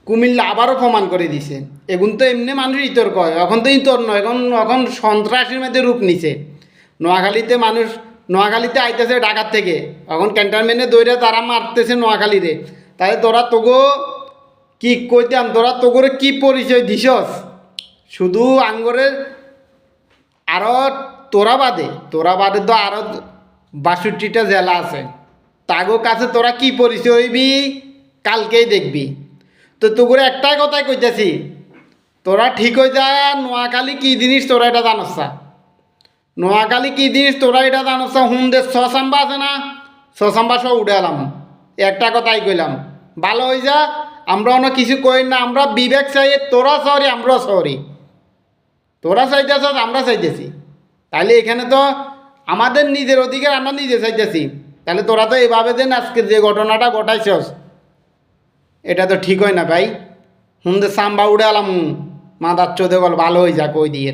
কুমিল্লা আবারও প্রমাণ করে দিছে। এখন তো এমনি মানুষ ইতর কয়, এখন তো ইতর নয়, এখন এখন সন্ত্রাসীর মধ্যে রূপ নিছে। নোয়াখালীতে মানুষ, নোয়াখালীতে আইতেছে ঢাকার থেকে, এখন ক্যান্টনমেন্টে দৌড়ে তারা মারতেছে নোয়াখালীরে। তাহলে তোরা তোগো কি কইতাম, তোরা তোগরে কি পরিচয় দিছস? শুধু আঙ্গরের আরও তোরা বাদে তো আরও ৬২টা জেলা আছে, তাগো কাছে তোরা কি পরিচয় হইবি কালকেই দেখবি। তো তোগুলো একটাই কথাই কইতেছি, তোরা ঠিক হয়ে যা। নোয়াখালী কী জিনিস তোরা এটা জানস না, নোয়াখালী কী জিনিস তোরা এটা জানস না। হুমদের ছসাম্বা আছে না, ছসাম্বা সব উঠে এলাম, একটা কথাই কইলাম। ভালো হয়ে যা, আমরা অন্য কিছু কই না, আমরা বিবেক চাই। তোরা সরি, আমরাও সরি। তোরা চাইতেছ, আমরা চাইতেছি, তাহলে এখানে তো আমাদের নিজের অধিকার আমরা নিজে চাইতেছি। তাহলে তোরা তো এভাবে দেন আজকে যে ঘটনাটা ঘটাইছস, এটা তো ঠিক হয় না ভাই। হুমদের সাম্বা উড়ে আলাম, মাদার চোদে গল ভালো হয়ে যাক ওই দিয়ে।